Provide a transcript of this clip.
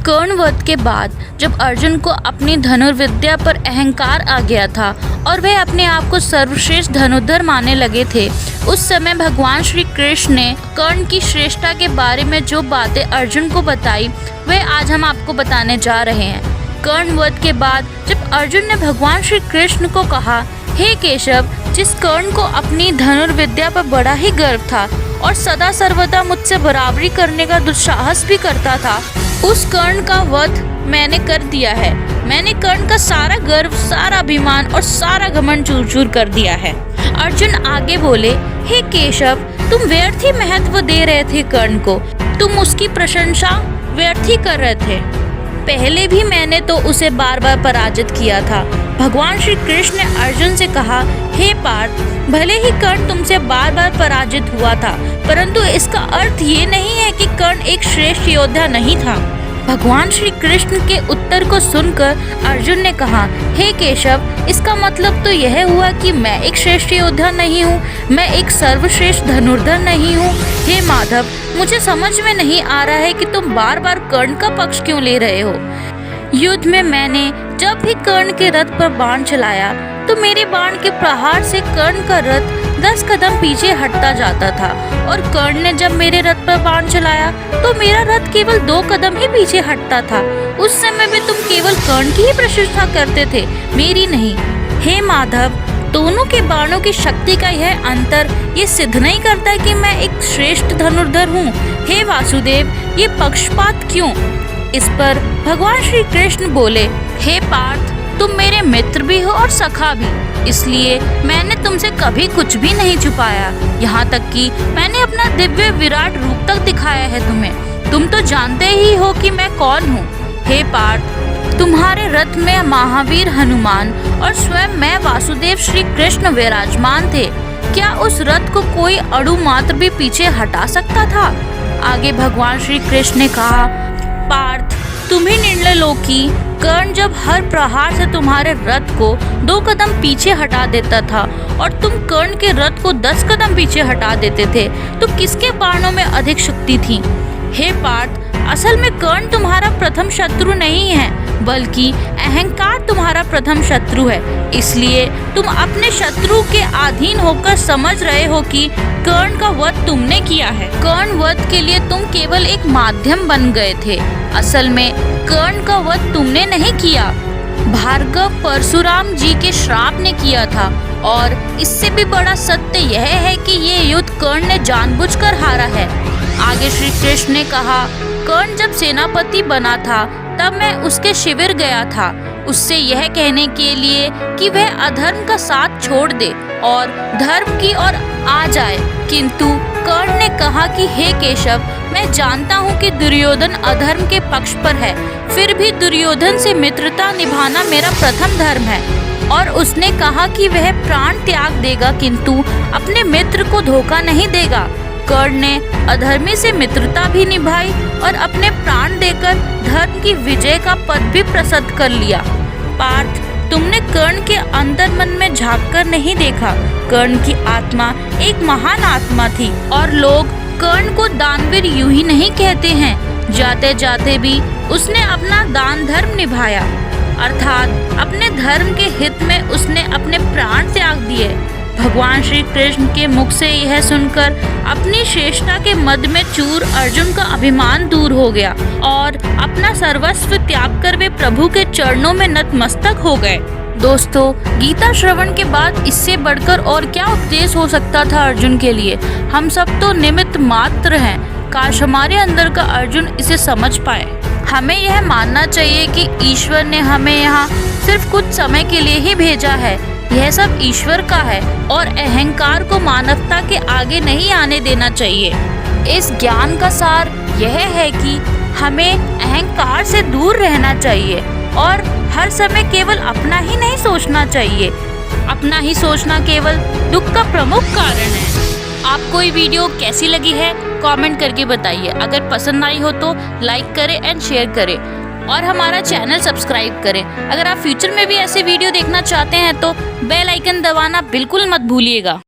कर्ण वध के बाद जब अर्जुन को अपनी धनुर्विद्या पर अहंकार आ गया था और वे अपने आप को सर्वश्रेष्ठ धनुर्धर मानने लगे थे, उस समय भगवान श्री कृष्ण ने कर्ण की श्रेष्ठता के बारे में जो बातें अर्जुन को बताई वह आज हम आपको बताने जा रहे हैं। कर्ण वध के बाद जब अर्जुन ने भगवान श्री कृष्ण को कहा, हे केशव, जिस कर्ण को अपनी धनुर्विद्या पर बड़ा ही गर्व था और सदा सर्वदा मुझसे बराबरी करने का दुस्साहस भी करता था, उस कर्ण का वध मैंने कर दिया है। मैंने कर्ण का सारा गर्व, सारा अभिमान और सारा घमंड चूर चूर कर दिया है। अर्जुन आगे बोले, हे केशव, तुम व्यर्थ ही महत्व दे रहे थे कर्ण को, तुम उसकी प्रशंसा व्यर्थ ही कर रहे थे। पहले भी मैंने तो उसे बार बार पराजित किया था। भगवान श्री कृष्ण ने अर्जुन से कहा, हे पार्थ, भले ही कर्ण तुमसे बार बार पराजित हुआ था, परंतु इसका अर्थ ये नहीं है कि कर्ण एक श्रेष्ठ योद्धा नहीं था। भगवान श्री कृष्ण के उत्तर को सुनकर अर्जुन ने कहा, हे केशव, इसका मतलब तो यह हुआ कि मैं एक श्रेष्ठ योद्धा नहीं हूँ, मैं एक सर्वश्रेष्ठ धनुर्धर नहीं हूँ। हे माधव, मुझे समझ में नहीं आ रहा है कि तुम बार बार कर्ण का पक्ष क्यों ले रहे हो। युद्ध में मैंने जब भी कर्ण के रथ पर बाण चलाया तो मेरे बाण के प्रहार से कर्ण का रथ 10 कदम पीछे हटता जाता था, और कर्ण ने जब मेरे रथ पर बाण चलाया तो मेरा रथ केवल 2 कदम ही पीछे हटता था। उस समय में तुम केवल कर्ण की ही प्रशंसा करते थे, मेरी नहीं। हे माधव, दोनों के बाणों की शक्ति का यह अंतर ये सिद्ध नहीं करता कि मैं एक श्रेष्ठ धनुर्धर हूँ। हे वासुदेव, ये पक्षपात क्यों? इस पर भगवान श्री कृष्ण बोले, हे पार्थ, तुम मेरे मित्र भी हो और सखा भी, इसलिए मैंने तुमसे कभी कुछ भी नहीं छुपाया, यहाँ तक कि मैंने अपना दिव्य विराट रूप तक दिखाया है तुम्हें। तुम तो जानते ही हो कि मैं कौन हूँ। हे पार्थ, तुम्हारे रथ में महावीर हनुमान और स्वयं मैं वासुदेव श्री कृष्ण विराजमान थे। क्या उस रथ को कोई अणु मात्र भी पीछे हटा सकता था? आगे भगवान श्री कृष्ण ने कहा, पार्थ, तुम ही निर्णय लो कि कर्ण जब हर प्रहार से तुम्हारे रथ को 2 कदम पीछे हटा देता था और तुम कर्ण के रथ को 10 कदम पीछे हटा देते थे, तो किसके बाणों में अधिक शक्ति थी? हे पार्थ, असल में कर्ण तुम्हारा प्रथम शत्रु नहीं है, बल्कि अहंकार तुम्हारा प्रथम शत्रु है। इसलिए तुम अपने शत्रु के अधीन होकर समझ रहे हो कि कर्ण का वध तुमने किया है। कर्ण वध के लिए तुम केवल एक माध्यम बन गए थे। असल में कर्ण का वध तुमने नहीं किया, भार्गव परशुराम जी के श्राप ने किया था। और इससे भी बड़ा सत्य यह है कि ये युद्ध कर्ण ने जानबूझकर हारा है। आगे श्री कृष्ण ने कहा, कर्ण जब सेनापति बना था तब मैं उसके शिविर गया था, उससे यह कहने के लिए कि वह अधर्म का साथ छोड़ दे और धर्म की ओर आ जाए, किंतु कर्ण ने कहा कि हे केशव, मैं जानता हूँ कि दुर्योधन अधर्म के पक्ष पर है, फिर भी दुर्योधन से मित्रता निभाना मेरा प्रथम धर्म है। और उसने कहा कि वह प्राण त्याग देगा किंतु अपने मित्र को धोखा नहीं देगा। कर्ण ने अधर्मी से मित्रता भी निभाई और अपने प्राण देकर धर्म की विजय का पद भी प्रसिद्ध कर लिया। पार्थ, तुमने कर्ण के अंतर मन में झांक कर नहीं देखा। कर्ण की आत्मा एक महान आत्मा थी और लोग कर्ण को दानवीर यूं ही नहीं कहते हैं, जाते जाते भी उसने अपना दान धर्म निभाया, अर्थात अपने धर्म के हित में उसने अपने प्राण त्याग दिए। भगवान श्री कृष्ण के मुख से यह सुनकर अपनी श्रेष्ठता के मद में चूर अर्जुन का अभिमान दूर हो गया और अपना सर्वस्व त्याग कर वे प्रभु के चरणों में नतमस्तक हो गए। दोस्तों, गीता श्रवण के बाद इससे बढ़कर और क्या उपदेश हो सकता था अर्जुन के लिए? हम सब तो निमित्त मात्र हैं। काश हमारे अंदर का अर्जुन इसे समझ पाए। हमें यह मानना चाहिए कि ईश्वर ने हमें यहाँ सिर्फ कुछ समय के लिए ही भेजा है। यह सब ईश्वर का है और अहंकार को मानवता के आगे नहीं आने देना चाहिए। इस ज्ञान का सार यह है कि हमें अहंकार से दूर रहना चाहिए और हर समय केवल अपना ही नहीं सोचना चाहिए। अपना ही सोचना केवल दुख का प्रमुख कारण है। आपको ये वीडियो कैसी लगी है कमेंट करके बताइए। अगर पसंद आई हो तो लाइक करें एंड शेयर करें और हमारा चैनल सब्सक्राइब करें। अगर आप फ्यूचर में भी ऐसे वीडियो देखना चाहते हैं तो बेल आइकन दबाना बिल्कुल मत भूलिएगा।